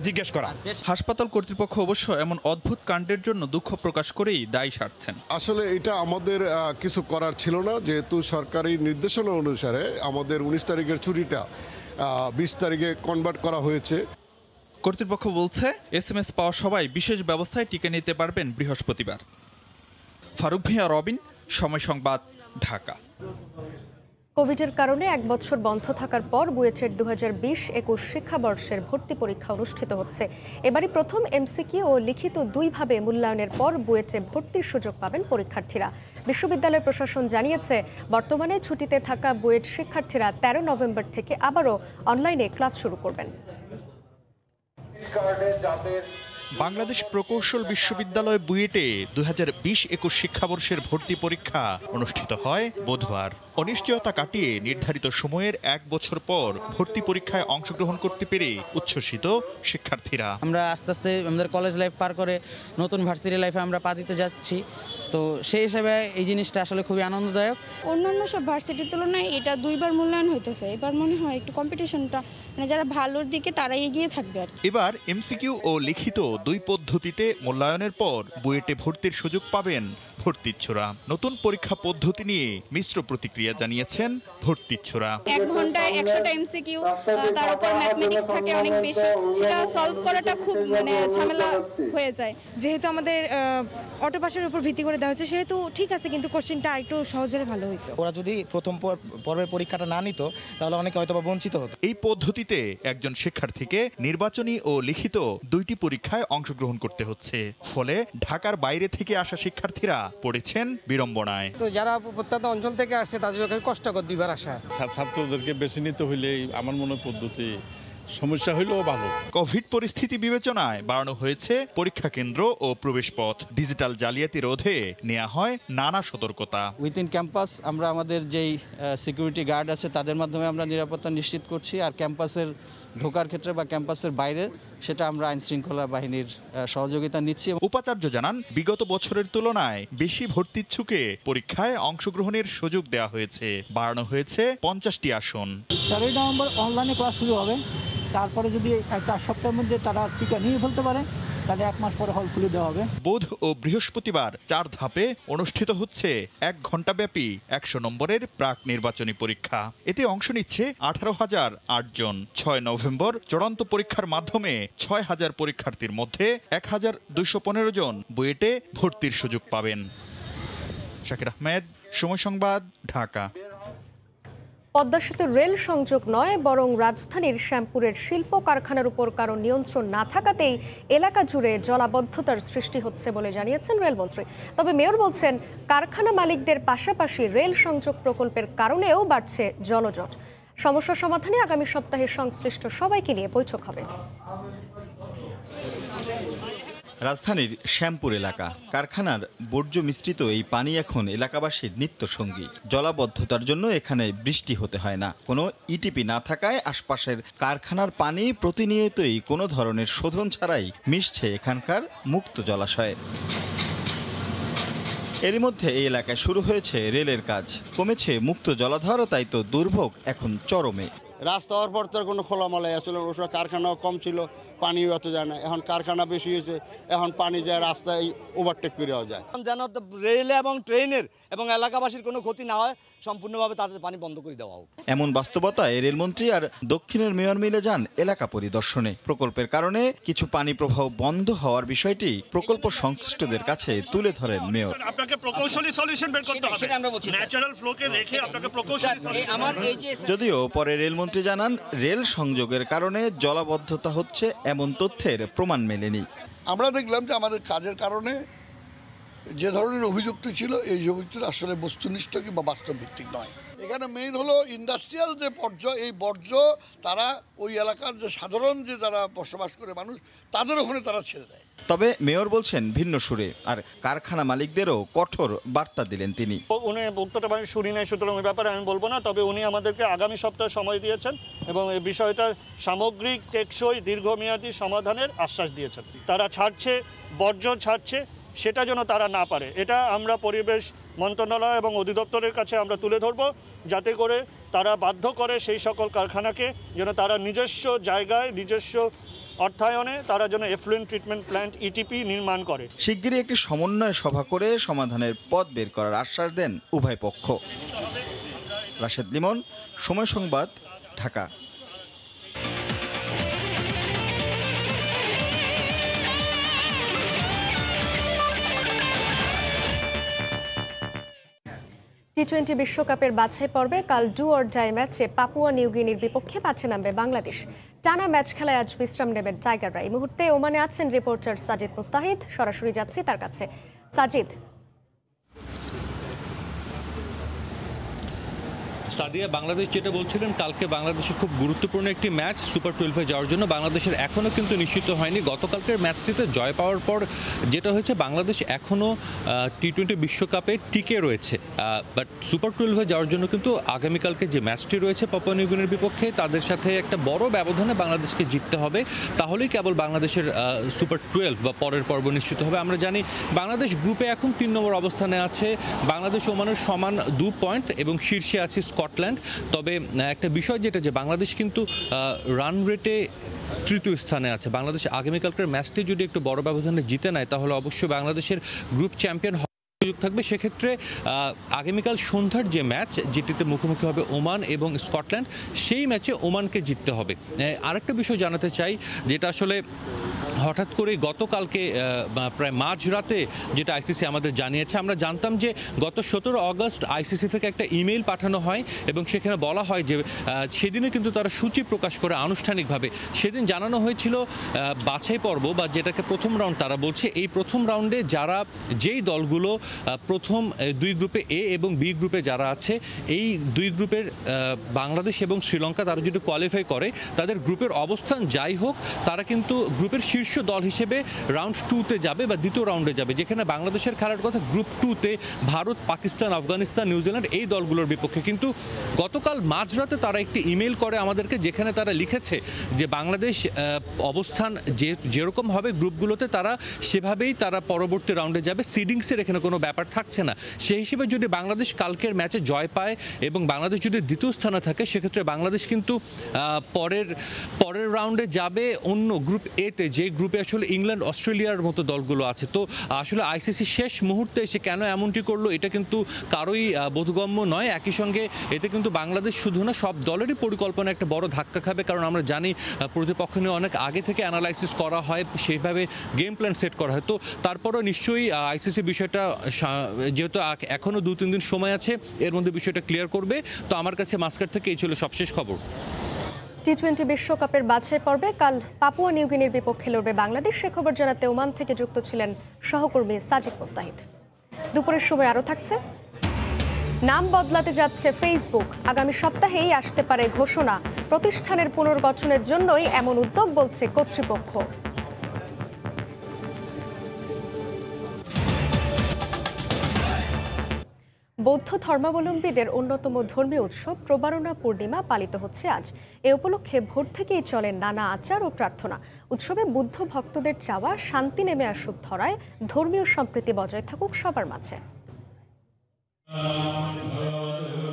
জিজ্ঞেস করা। হাসপাতাল কর্তৃপক্ষ অবশ্য এমন অদ্ভুত কাণ্ডের জন্য দুঃখ প্রকাশ করেই দায়ী সারছেন। আসলে এটা আমাদের কিছু করার ছিল না, যেহেতু সরকারি নির্দেশনা অনুসারে আমাদের 19 তারিখের ছুটিটা 20 তারিখে কনভার্ট করা হয়েছে। কর্তৃপক্ষ বলছে SMS পাওয়া সবাই বিশেষ ব্যবস্থায় টিকা নিতে পারবেন বৃহস্পতিবার। ফারুক ভিয়া, রবিন, সময় সংবাদ, ঢাকা। কোভিডের কারণে 1 বছর বন্ধ থাকার পর বুয়েটের 2020-21 শিক্ষাবর্ষের ভর্তি পরীক্ষা অনুষ্ঠিত হচ্ছে। এবারই প্রথম MCQ ও লিখিত 2 ভাবে মূল্যায়নের পর বুয়েটে ভর্তির সুযোগ পাবেন পরীক্ষার্থীরা। বিশ্ববিদ্যালয় প্রশাসন জানিয়েছে, বর্তমানে ছুটিতে থাকা বুয়েট শিক্ষার্থীরা 13 নভেম্বর থেকে আবারও অনলাইনে ক্লাস শুরু করবেন। বাংলাদেশ প্রকৌশল বিশ্ববিদ্যালয় বুয়েটে 2020-21 শিক্ষাবর্ষের ভর্তি পরীক্ষা অনুষ্ঠিত হয় বুধবার। অনিশ্চয়তা কাটিয়ে নির্ধারিত সময়ের 1 বছর পর ভর্তি পরীক্ষায় অংশগ্রহণ করতে পেরে উচ্ছ্বসিত শিক্ষার্থীরা। আমরা আস্তে আস্তে আমাদের কলেজ লাইফ পার করে নতুন ভার্সিটি লাইফে আমরা পা দিতে যাচ্ছি, তো সেই হিসাবে এই জিনিসটা আসলে খুবই আনন্দদায়ক। অন্যান্য সব ভার্সিটির তুলনায় এটা 2 বার মূল্যায়ন হইতেছে। এবার মনে হয় একটু কম্পিটিশনটা যারা ভালোর দিকে তারাই এগিয়ে থাকবে আর। এবার MCQ ও লিখিত 2 পদ্ধতিতে মূল্যায়নের পর বুয়েটে ভর্তির সুযোগ পাবেন ভর্তিচ্ছুরা। নতুন পরীক্ষা পদ্ধতি নিয়ে মিশ্র প্রতিক্রিয়া জানিয়েছেন ভর্তিচ্ছুরা। 1 ঘন্টায় 100টা MCQ, তার উপর ম্যাথমেটিক্স থাকে অনেক বেশি, সেটা সলভ করাটা খুব ঝামেলা হয়ে যায়। যেহেতু আমাদের অটো পাসের উপর ভিত্তি করে দেওয়া হচ্ছে, সেহেতু ঠিক আছে, কিন্তু কোশ্চেনটা একটু সহজ হলে ভালো হতো। ওরা যদি প্রথম পর্বের পরীক্ষাটা না নিত তাহলে অনেকে হয়তোবা বঞ্চিত হতো। এই পদ্ধতিতে একজন শিক্ষার্থীকে নির্বাচনী ও লিখিত 2টি পরীক্ষায় অংশগ্রহণ করতে হচ্ছে। ফলে ঢাকার বাইরে থেকে আসা শিক্ষার্থীরা পড়েছেন বিড়ম্বনায়। তো যারা প্রত্যন্ত অঞ্চল থেকে আসছে তাদের কষ্টকর 2 বার আসা। ছাত্রদেরকে বেছে নিতে হইলে আমার মনে পদ্ধতি সমস্যা হইলেও ভালো। কোভিড পরিস্থিতি বিবেচনায় বাড়ানো হয়েছে পরীক্ষা কেন্দ্র ও প্রবেশপথ। ডিজিটাল জালিয়াতি রোধে নেওয়া হয় নানা সতর্কতা। উইথিন ক্যাম্পাস আমরা আমাদের যেই সিকিউরিটি গার্ড আছে তাদের মাধ্যমে আমরা নিরাপত্তা নিশ্চিত করছি, আর ক্যাম্পাসের ঢোকার ক্ষেত্রে বা ক্যাম্পাসের বাইরে সেটা আমরা আইন শৃঙ্খলা বাহিনীর সহযোগিতা নিচ্ছি। উপাচার্য জানান, বিগত বছরের তুলনায় বেশি ভর্তিচ্ছুকে পরীক্ষায় অংশগ্রহণের সুযোগ দেওয়া হয়েছে। বাড়ানো হয়েছে 50টি আসন। 4 নভেম্বর অনলাইনে ক্লাস শুরু হবে, তারপরে যদি 1 সপ্তাহের মধ্যে তারা টিকা নিয়ে ফেলতে পারে তাহলে 1 মাস পরে হল খুলে দেওয়া হবে। বুধ ও বৃহস্পতিবার 4 ধাপে অনুষ্ঠিত হচ্ছে 1 ঘণ্টাব্যাপী 100 নম্বরের প্রাক নির্বাচনী পরীক্ষা। এতে অংশ নিচ্ছে 18,008 জন। 6 নভেম্বর চূড়ান্ত পরীক্ষার মাধ্যমে 6,000 পরীক্ষার্থীর মধ্যে 1,215 জন বুয়েটে ভর্তির সুযোগ পাবেন। শাকির আহমেদ, সময় সংবাদ, ঢাকা। পদ্মা সেতু রেল সংযোগ নয়, বরং রাজধানীর শ্যামপুরের শিল্প কারখানার উপর কারো নিয়ন্ত্রণ না থাকাতেই এলাকা জুড়ে জলাবদ্ধতার সৃষ্টি হচ্ছে বলে জানিয়েছেন রেলমন্ত্রী। তবে মেয়র বলছেন, কারখানা মালিকদের পাশাপাশি রেল সংযোগ প্রকল্পের কারণেও বাড়ছে জলজট। সমস্যা সমাধানে আগামী সপ্তাহে সংশ্লিষ্ট সবাইকে নিয়ে বৈঠক হবে। রাজধানীর শ্যামপুর এলাকা, কারখানার বর্জ্য মিশ্রিত এই পানি এখন এলাকাবাসীর নিত্য সঙ্গী। জলাবদ্ধতার জন্য এখানে বৃষ্টি হতে হয় না। কোনো ইটিপি না থাকায় আশপাশের কারখানার পানি প্রতিনিয়তই কোনো ধরনের শোধন ছাড়াই মিশছে এখানকার মুক্ত জলাশয়ে। এরই মধ্যে এই এলাকায় শুরু হয়েছে রেলের কাজ। কমেছে মুক্ত জলাধার, তাই তো দুর্ভোগ এখন চরমে। রাস্তা হওয়ার পর তো কোনো খোলামালাই আসলে ওই সময় কারখানাও কম ছিল, পানিও অত যায় না। এখন কারখানা বেশি হয়েছে, এখন পানি যায় রাস্তায় ওভারটেক করেও যায়। যেন রেল এবং ট্রেনের এবং এলাকাবাসীর কোনো ক্ষতি না হয়, সম্পূর্ণভাবে তাদের পানি বন্ধ করে দেওয়া হোক। এমন বাস্তবতায় রেলমন্ত্রী আর দক্ষিণের মেয়র মিলে যান এলাকা পরিদর্শনে। প্রকল্পের কারণে কিছু পানি প্রবাহ বন্ধ হওয়ার বিষয়টি প্রকল্প সংশ্লিষ্টদের কাছে তুলে ধরেন মেয়র। আপনাকে প্রকৌশলী সলিউশন বের করতে হবে, ন্যাচারাল ফ্লোকে রেখে আপনাকে প্রকৌশলী সলিউশন। যদিও পরে রেলমন্ত্রী জানান, রেল সংযোগের কারণে জলাবদ্ধতা হচ্ছে এমন তথ্যের প্রমাণ মেলেনি। আমরা দেখলাম যে আমাদের কাজের কারণে যে ধরনের অভিযুক্ত ছিল, এই অভিযুক্ত আসলে বস্তুনিষ্ঠ কিংবা বাস্তব ভিত্তিক নয়। এখানে মেইন হলো ইন্ডাস্ট্রিয়াল যে বর্জ্য, এই বর্জ্য তারা ওই এলাকার যে সাধারণ যে যারা বসবাস করে মানুষ, তাদের ওখানে তারা ছেড়ে দেয়। তবে মেয়র বলছেন ভিন্ন সুরে, আর কারখানা মালিকদেরও কঠোর বার্তা দিলেন তিনি। উনি বক্তব্যটা আমি শুনি নাই, সুতরাং ওই ব্যাপারে আমি বলবো না। তবে উনি আমাদেরকে আগামী সপ্তাহে সময় দিয়েছেন এবং এই বিষয়টা সামগ্রিক টেকসই দীর্ঘমেয়াদী সমাধানের আশ্বাস দিয়েছেন। তারা ছাড়ছে, বর্জ্য ছাড়ছে, সেটা যেন তারা না পারে, এটা আমরা পরিবেশ মন্ত্রণালয় এবং অধিদপ্তরের কাছে আমরা তুলে ধরব, যাতে করে তারা বাধ্য করে সেই সকল কারখানাকে যেন তারা নিজস্ব জায়গায় নিজস্ব অর্থায়নে তারা যেন এফ্লুয়েন্ট ট্রিটমেন্ট প্ল্যান্ট ইটিপি নির্মাণ করে। শিগগিরই একটি সমন্বয় সভা করে সমাধানের পথ বের করার আশ্বাস দেন উভয় পক্ষ। রাশেদ লিমন, সময় সংবাদ, ঢাকা। টি-20 বিশ্বকাপের বাছাই পর্বে কাল ডু অর ডাই ম্যাচে পাপুয়া নিউগিনির বিপক্ষে মাঠে নামবে বাংলাদেশ। টানা ম্যাচ খেলায় আজ বিশ্রাম নেবেন টাইগাররা। এই মুহূর্তে ওমানে আছেন রিপোর্টার সাজিদ মুস্তাহিদ। সরাসরি যাচ্ছি তার কাছে। সাজিদ, সাদিয়া, বাংলাদেশ যেটা বলছিলেন, কালকে বাংলাদেশের খুব গুরুত্বপূর্ণ একটি ম্যাচ সুপার 12-এ যাওয়ার জন্য বাংলাদেশের এখনও কিন্তু নিশ্চিত হয়নি। গতকালকের ম্যাচটিতে জয় পাওয়ার পর যেটা হয়েছে, বাংলাদেশ এখনও টি-20 বিশ্বকাপে টিকে রয়েছে। বাট সুপার 12-এ যাওয়ার জন্য কিন্তু আগামীকালকে যে ম্যাচটি রয়েছে পাপুয়া নিউগিনির বিপক্ষে, তাদের সাথে একটা বড় ব্যবধানে বাংলাদেশকে জিততে হবে। তাহলেই কেবল বাংলাদেশের সুপার 12 বা পরের পর্ব নিশ্চিত হবে। আমরা জানি বাংলাদেশ গ্রুপে এখন 3 নম্বর অবস্থানে আছে। বাংলাদেশ ওমানের সমান 2 পয়েন্ট এবং শীর্ষে আছে স্কটল্যান্ড। তবে একটা বিষয় যেটা, যে বাংলাদেশ কিন্তু রান রেটে তৃতীয় স্থানে আছে। বাংলাদেশ আগামীকালকের ম্যাচটি যদি একটু বড় ব্যবধানে জিতে নেয়, তাহলে অবশ্যই বাংলাদেশের গ্রুপ চ্যাম্পিয়ন সুযোগ থাকবে। সেক্ষেত্রে আগামীকাল সন্ধ্যার যে ম্যাচ, যেটিতে মুখোমুখি হবে ওমান এবং স্কটল্যান্ড, সেই ম্যাচে ওমানকে জিততে হবে। আরেকটা বিষয় জানাতে চাই, যেটা আসলে হঠাৎ করে গতকালকে প্রায় মাঝরাতে যেটা আইসিসি আমাদের জানিয়েছে, আমরা জানতাম যে গত 17 আগস্ট আইসিসি থেকে একটা ইমেইল পাঠানো হয় এবং সেখানে বলা হয় যে সেদিনে কিন্তু তারা সূচি প্রকাশ করে আনুষ্ঠানিকভাবে। সেদিন জানানো হয়েছিল বাছাই পর্ব বা যেটাকে প্রথম রাউন্ড তারা বলছে, এই প্রথম রাউন্ডে যারা যেই দলগুলো প্রথম 2 গ্রুপে এ এবং বি গ্রুপে যারা আছে, এই 2 গ্রুপের বাংলাদেশ এবং শ্রীলঙ্কা তারা যদি কোয়ালিফাই করে, তাদের গ্রুপের অবস্থান যাই হোক, তারা কিন্তু গ্রুপের শীর্ষ দল হিসেবে রাউন্ড 2-তে যাবে বা দ্বিতীয় রাউন্ডে যাবে, যেখানে বাংলাদেশের খেলার কথা গ্রুপ 2-তে ভারত, পাকিস্তান, আফগানিস্তান, নিউজিল্যান্ড এই দলগুলোর বিপক্ষে। কিন্তু গতকাল মাঝরাতে তারা একটি ইমেল করে আমাদেরকে, যেখানে তারা লিখেছে যে বাংলাদেশ অবস্থান যেরকম হবে গ্রুপগুলোতে, তারা সেভাবেই তারা পরবর্তী রাউন্ডে যাবে। সিডিংসের এখানে কোনো ব্যাপার থাকছে না। সেই হিসেবে যদি বাংলাদেশ কালকের ম্যাচে জয় পায় এবং বাংলাদেশ যদি দ্বিতীয় স্থানে থাকে, সেক্ষেত্রে বাংলাদেশ কিন্তু পরের রাউন্ডে যাবে অন্য গ্রুপ এতে, যে গ্রুপে আসলে ইংল্যান্ড অস্ট্রেলিয়ার মতো দলগুলো আছে। তো আসলে আইসিসি শেষ মুহূর্তে এসে কেন এমনটি করলো এটা কিন্তু কারোই বোধগম্য নয়। একই সঙ্গে এতে কিন্তু বাংলাদেশ শুধু না, সব দলেরই পরিকল্পনা একটা বড় ধাক্কা খাবে, কারণ আমরা জানি প্রতিপক্ষ নিয়ে অনেক আগে থেকে অ্যানালাইসিস করা হয়, সেইভাবে গেম প্ল্যান সেট করা হয়। তো তারপরও নিশ্চয়ই আইসিসি বিষয়টা, যেহেতু এখনও 2-3 দিন সময় আছে, এর মধ্যে বিষয়টা ক্লিয়ার করবে। তো আমার কাছে মাস্কাট থেকে এই ছিল সবশেষ খবর। টি-20 বিশ্বকাপের বাছাই পর্বে কাল পাপুয়া নিউগিনির বিপক্ষে লড়বে বাংলাদেশ। সে খবর জানাতে ওমান থেকে যুক্ত ছিলেন সহকর্মী সাজিদ মোস্তাহিদ। দুপুরের সময় আরও থাকছে, নাম বদলাতে যাচ্ছে ফেসবুক, আগামী সপ্তাহেই আসতে পারে ঘোষণা। প্রতিষ্ঠানের পুনর্গঠনের জন্যই এমন উদ্যোগ বলছে কর্তৃপক্ষ। বৌদ্ধ ধর্মাবলম্বীদের অন্যতম ধর্মীয় উৎসব প্রবারণা পূর্ণিমা পালিত হচ্ছে আজ। এ উপলক্ষে ভোর থেকেই চলেন নানা আচার ও প্রার্থনা। উৎসবে বুদ্ধ ভক্তদের চাওয়া শান্তি নেমে আসুক ধরায়, ধর্মীয় সম্প্রীতি বজায় থাকুক সবার মাঝে।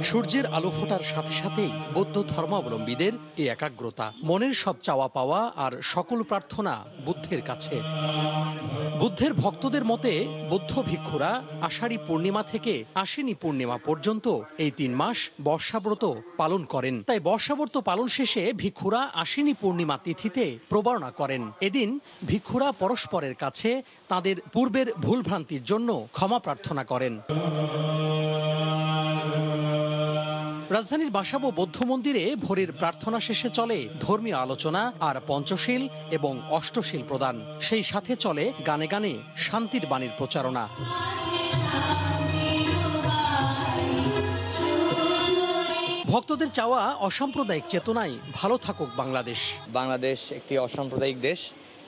সূর্যের আলো ফোটার সাথে সাথেই বৌদ্ধ ধর্মাবলম্বীদের এই একাগ্রতা, মনের সব চাওয়া পাওয়া আর সকল প্রার্থনা বুদ্ধের কাছে। বুদ্ধের ভক্তদের মতে বৌদ্ধ ভিক্ষুরা আষাঢ়ী পূর্ণিমা থেকে আশ্বিনী পূর্ণিমা পর্যন্ত এই 3 মাস বর্ষাব্রত পালন করেন। তাই বর্ষাব্রত পালন শেষে ভিক্ষুরা আশ্বিনী পূর্ণিমা তিথিতে প্রবারণা করেন। এদিন ভিক্ষুরা পরস্পরের কাছে তাদের পূর্বের ভুলভ্রান্তির জন্য ক্ষমা প্রার্থনা করেন। রাজধানীর বাসাবো বৌদ্ধ মন্দিরে ভোরের প্রার্থনা শেষে চলে ধর্মীয় আলোচনা আর পঞ্চশীল এবং অষ্টশীল প্রদান। সেই সাথে চলে গানে গানে শান্তির বাণীর প্রচারণা। ভক্তদের চাওয়া অসাম্প্রদায়িক চেতনায় ভালো থাকুক বাংলাদেশ। বাংলাদেশ একটি অসাম্প্রদায়িক দেশ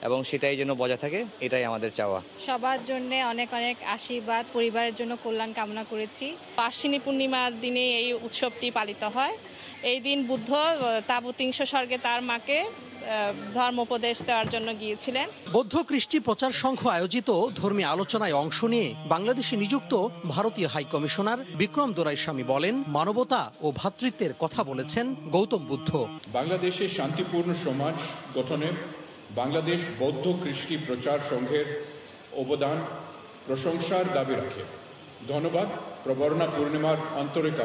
এবং সেটাই যেন বজায় থাকে, এটাই আমাদের চাওয়া। সবার জন্য অনেক অনেক আশীর্বাদ, পরিবারের জন্য কল্যাণ কামনা করেছি। আশ্বিনী পূর্ণিমার দিনে এই উৎসবটি পালিত হয়। এই দিন বুদ্ধ তাবুতিংশ স্বর্গে তার মাকে ধর্ম উপদেশ দেওয়ার জন্য গিয়েছিলেন। বৌদ্ধ কৃষ্টি প্রচার সংঘ আয়োজিত ধর্মীয় আলোচনায় অংশ নিয়ে বাংলাদেশে নিযুক্ত ভারতীয় হাই কমিশনার বিক্রম দোরাইস্বামী বলেন, মানবতা ও ভ্রাতৃত্বের কথা বলেছেন গৌতম বুদ্ধ। বাংলাদেশে শান্তিপূর্ণ সমাজ গঠনে বাংলাদেশ বৌদ্ধ কৃষ্টি প্রচার সংঘের অবদান প্রশংসার দাবি রাখে। ধন্যবাদ। প্রবর্ণা পূর্ণিমার আন্তরিক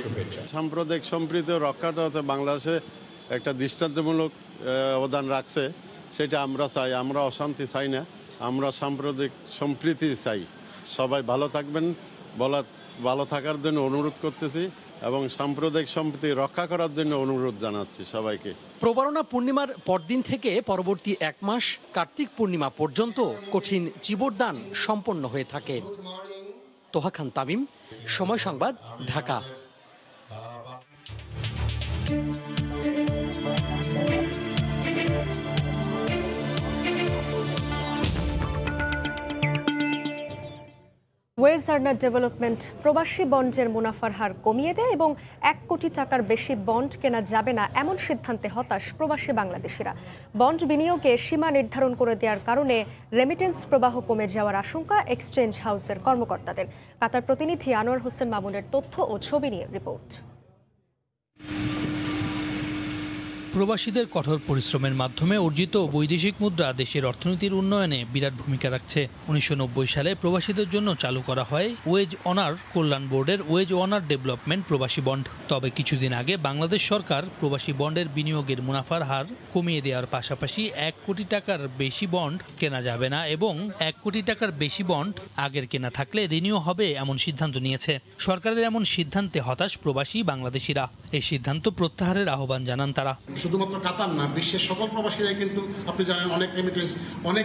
শুভেচ্ছা। সাম্প্রদায়িক সম্প্রীতি রক্ষাটা বাংলাদেশে একটা দৃষ্টান্তমূলক অবদান রাখছে, সেটা আমরা চাই। আমরা অশান্তি চাই না, আমরা সাম্প্রদায়িক সম্প্রীতি চাই। সবাই ভালো থাকবেন, ভালো থাকার জন্য অনুরোধ করতেছি এবং সাম্প্রদায়িক সম্প্রীতি রক্ষা করার জন্য অনুরোধ জানাচ্ছি সবাইকে। প্রবারণা পূর্ণিমার পরদিন থেকে পরবর্তী 1 মাস কার্তিক পূর্ণিমা পর্যন্ত কঠিন চিবরদান সম্পন্ন হয়ে থাকে। তোহা খান তামিম, সময় সংবাদ, ঢাকা। ওয়েজ আর্নার ডেভেলপমেন্ট প্রবাসী বন্ডের মুনাফার হার কমিয়ে দেয় এবং 1 কোটি টাকার বেশি বন্ড কেনা যাবে না, এমন সিদ্ধান্তে হতাশ প্রবাসী বাংলাদেশিরা। বন্ড বিনিয়োগে সীমা নির্ধারণ করে দেওয়ার কারণে রেমিটেন্স প্রবাহ কমে যাওয়ার আশঙ্কা এক্সচেঞ্জ হাউসের কর্মকর্তাদের। কাতার প্রতিনিধি আনোয়ার হোসেন মামুনের তথ্য ও ছবি নিয়ে রিপোর্ট। প্রবাসীদের কঠোর পরিশ্রমের মাধ্যমে অর্জিত বৈদেশিক মুদ্রা দেশের অর্থনীতির উন্নয়নে বিরাট ভূমিকা রাখছে। 1990 সালে প্রবাসীদের জন্য চালু করা হয় ওয়েজ অনার কল্যাণ বোর্ডের ওয়েজ অনার ডেভেলপমেন্ট প্রবাসী বন্ড। তবে কিছুদিন আগে বাংলাদেশ সরকার প্রবাসী বন্ডের বিনিয়োগের মুনাফার হার কমিয়ে দেওয়ার পাশাপাশি 1 কোটি টাকার বেশি বন্ড কেনা যাবে না এবং 1 কোটি টাকার বেশি বন্ড আগের কেনা থাকলে রিনিউ হবে এমন সিদ্ধান্ত নিয়েছে। সরকারের এমন সিদ্ধান্তে হতাশ প্রবাসী বাংলাদেশিরা। এই সিদ্ধান্ত প্রত্যাহারের আহ্বান জানান তারা। শুধুমাত্র কাতার না, বিশ্বের সকল প্রবাসীরাই কিন্তু আপনি জানেন অনেক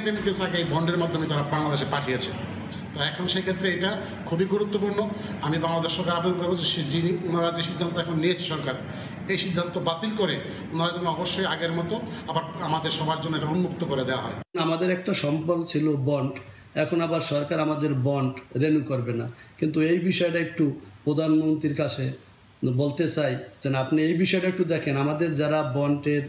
রেমিটেন্স আগে এই বন্ডের মাধ্যমে তারা বাংলাদেশে পাঠিয়েছে। তো এখন সেক্ষেত্রে এটা খুবই গুরুত্বপূর্ণ। আমি বাংলাদেশ সরকার আবেদন করবো যে ওনারা যে সিদ্ধান্ত এখন নিয়েছে সরকার, এই সিদ্ধান্ত বাতিল করে ওনারা যেন অবশ্যই আগের মতো আবার আমাদের সবার জন্য এটা উন্মুক্ত করে দেওয়া হয়। আমাদের একটা সম্পদ ছিল বন্ড, এখন আবার সরকার আমাদের বন্ড রেনু করবে না। কিন্তু এই বিষয়টা একটু প্রধানমন্ত্রীর কাছে বলতে চাই যে আপনি এই বিষয়টা একটু দেখেন, আমাদের যারা বন্ডের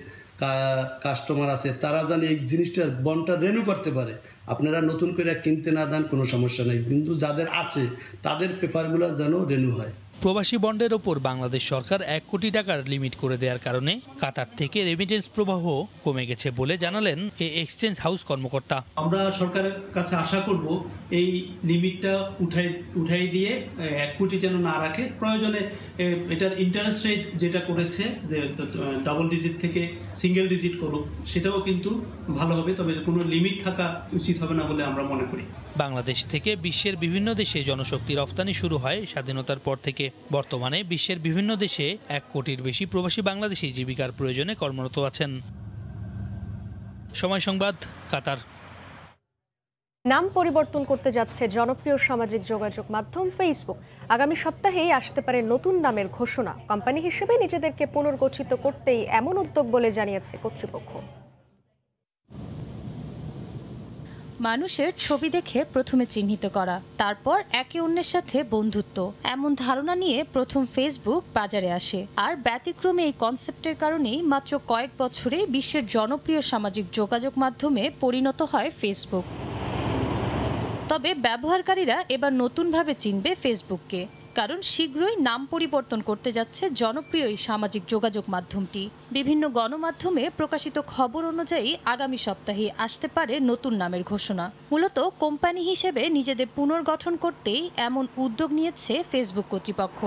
কাস্টমার আছে তারা জানে এই জিনিসটার বন্ডটা রেনু করতে পারে। আপনারা নতুন করে কিনতে না দেন কোনো সমস্যা নেই, কিন্তু যাদের আছে তাদের পেপারগুলো যেন রেনু হয়। প্রবাসী বন্ডের ওপর বাংলাদেশ সরকার 1 কোটি টাকার লিমিট করে দেওয়ার কারণে কাতার থেকে রেমিটেন্স প্রবাহ কমে গেছে বলে জানালেন এই এক্সচেঞ্জ হাউস কর্মকর্তা। আমরা সরকারের কাছে আশা করব এই লিমিটটা উঠাই দিয়ে 1 কোটি যেন না রাখে, প্রয়োজনে এটার ইন্টারেস্ট রেট যেটা করেছে যে ডাবল ডিজিট থেকে সিঙ্গেল ডিজিট করুক, সেটাও কিন্তু ভালো হবে, তবে কোনো লিমিট থাকা উচিত হবে না বলে আমরা মনে করি। বাংলাদেশ থেকে বিশ্বের বিভিন্ন দেশে জনশক্তি রফতানি শুরু হয় স্বাধীনতার পর থেকে। বর্তমানে বিশ্বের বিভিন্ন দেশে 1 কোটির বেশি প্রবাসী বাংলাদেশি জীবিকার প্রয়োজনে কর্মরত আছেন। সময় সংবাদ, কাতার। নাম পরিবর্তন করতে যাচ্ছে জনপ্রিয় সামাজিক যোগাযোগ মাধ্যম ফেসবুক। আগামী সপ্তাহেই আসতে পারে নতুন নামের ঘোষণা। কোম্পানি হিসেবে নিজেদেরকে পুনর্গঠিত করতেই এমন উদ্যোগ বলে জানিয়েছে কর্তৃপক্ষ। মানুষের ছবি দেখে প্রথমে চিহ্নিত করা, তারপর একে অন্যের সাথে বন্ধুত্ব, এমন ধারণা নিয়ে প্রথম ফেসবুক বাজারে আসে। আর ব্যতিক্রমে এই কনসেপ্টের কারণেই মাত্র কয়েক বছরে বিশ্বের জনপ্রিয় সামাজিক যোগাযোগ মাধ্যমে পরিণত হয় ফেসবুক। তবে ব্যবহারকারীরা এবার নতুনভাবে চিনবে ফেসবুককে, কারণ শীঘ্রই নাম পরিবর্তন করতে যাচ্ছে জনপ্রিয় এই সামাজিক যোগাযোগ মাধ্যমটি। বিভিন্ন গণমাধ্যমে প্রকাশিত খবর অনুযায়ী আগামী সপ্তাহে আসতে পারে নতুন নামের ঘোষণা। মূলত কোম্পানি হিসেবে নিজেদের পুনর্গঠন করতেই এমন উদ্যোগ নিয়েছে ফেসবুক কর্তৃপক্ষ।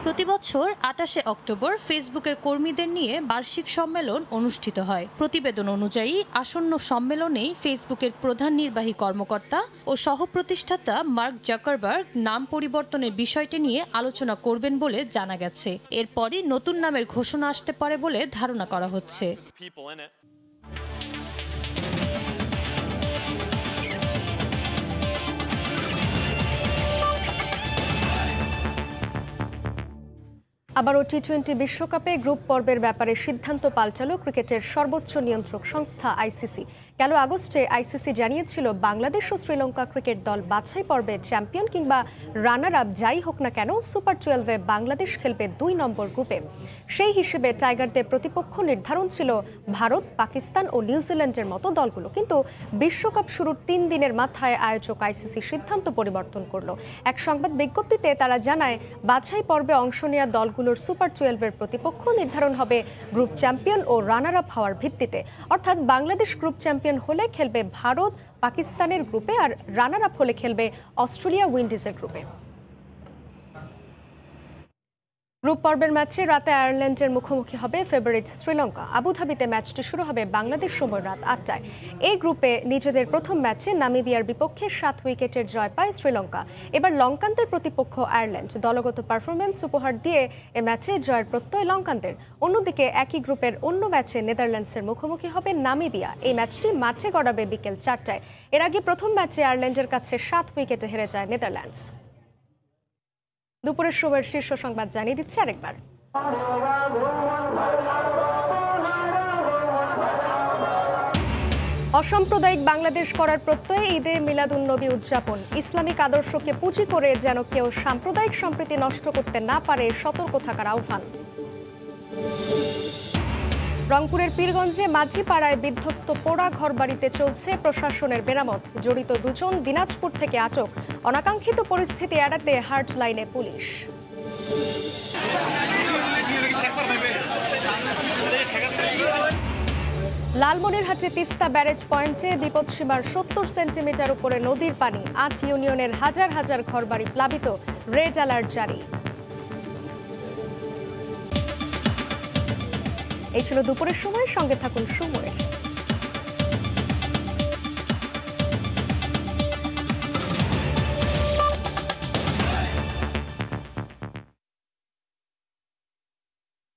প্রতিবছর 28শে অক্টোবর ফেসবুকের কর্মীদের নিয়ে বার্ষিক সম্মেলন অনুষ্ঠিত হয়। প্রতিবেদন অনুযায়ী আসন্ন সম্মেলনেই ফেসবুকের প্রধান নির্বাহী কর্মকর্তা ও সহপ্রতিষ্ঠাতা মার্ক জাকারবার্গ নাম পরিবর্তনের বিষয়টি নিয়ে আলোচনা করবেন বলে জানা গেছে। এরপরই নতুন নামের ঘোষণা আসতে পারে বলে ধারণা করা হচ্ছে। আবারও টি-20 বিশ্বকাপে গ্রুপ পর্বের ব্যাপারে সিদ্ধান্ত পাল্টালো ক্রিকেটের সর্বোচ্চ নিয়ন্ত্রক সংস্থা আইসিসি। গেল আগস্টে আইসিসি জানিয়েছিল বাংলাদেশ ও শ্রীলঙ্কা ক্রিকেট দল বাছাই পর্বে চ্যাম্পিয়ন কিংবা রানার আপ যাই হোক না কেন সুপার 12-এ বাংলাদেশ খেলবে 2 নম্বর গ্রুপে। সেই হিসেবে টাইগারদের প্রতিপক্ষ নির্ধারণ ছিল ভারত, পাকিস্তান ও নিউজিল্যান্ডের মতো দলগুলো। কিন্তু বিশ্বকাপ শুরুর 3 দিনের মাথায় আয়োজক আইসিসি সিদ্ধান্ত পরিবর্তন করলো। এক সংবাদ বিজ্ঞপ্তিতে তারা জানায়, বাছাই পর্বে অংশ নেওয়া দলগুলোর সুপার 12-এর প্রতিপক্ষ নির্ধারণ হবে গ্রুপ চ্যাম্পিয়ন ও রানার আপ হওয়ার ভিত্তিতে। অর্থাৎ বাংলাদেশ গ্রুপ চ্যাম্পিয়ন হলে খেলবে ভারত, পাকিস্তানের গ্রুপে, আর রানার আপ হলে খেলবে অস্ট্রেলিয়া, উইন্ডিজের গ্রুপে। গ্রুপ পর্বের ম্যাচে রাতে আয়ারল্যান্ডের মুখোমুখি হবে ফেভারিট শ্রীলঙ্কা। আবুধাবিতে ম্যাচটি শুরু হবে বাংলাদেশ সময় রাত 8টায়। এই গ্রুপে নিজেদের প্রথম ম্যাচে নামিবিয়ার বিপক্ষে 7 উইকেটের জয় পায় শ্রীলঙ্কা। এবার লঙ্কানদের প্রতিপক্ষ আয়ারল্যান্ড। দলগত পারফরমেন্স উপহার দিয়ে এ ম্যাচে জয়ের প্রত্যয় লঙ্কানদের। অন্যদিকে একই গ্রুপের অন্য ম্যাচে নেদারল্যান্ডসের মুখোমুখি হবে নামিবিয়া। এই ম্যাচটি মাঠে গড়াবে বিকেল 4টায়। এর আগে প্রথম ম্যাচে আয়ারল্যান্ডের কাছে 7 উইকেটে হেরে যায় নেদারল্যান্ডস। দুপুরের সময়ের শীর্ষ সংবাদ জানিয়ে দিচ্ছে আরেকবার। অসাম্প্রদায়িক বাংলাদেশ করার প্রত্যয়ে ঈদে মিলাদুন্নবী উদযাপন। ইসলামিক আদর্শকে পুঁজি করে যেন কেউ সাম্প্রদায়িক সম্প্রীতি নষ্ট করতে না পারে, সতর্ক থাকার আহ্বান। রংপুরের পীরগঞ্জে মাঝিপাড়ায় বিধ্বস্ত পোড়া ঘরবাড়িতে চলছে প্রশাসনের মেরামত। জড়িত 2 জন দিনাজপুর থেকে আটক। অনাকাঙ্ক্ষিত পরিস্থিতি এড়াতে হার্ট লাইনে পুলিশ। লালমনিরহাটে তিস্তা ব্যারেজ পয়েন্টে বিপদসীমার 70 সেন্টিমিটার উপরে নদীর পানি। 8 ইউনিয়নের হাজার হাজার ঘরবাড়ি প্লাবিত। রেড অ্যালার্ট জারি। এই ছিল দুপুরের সময়। সঙ্গে থাকুন সময়।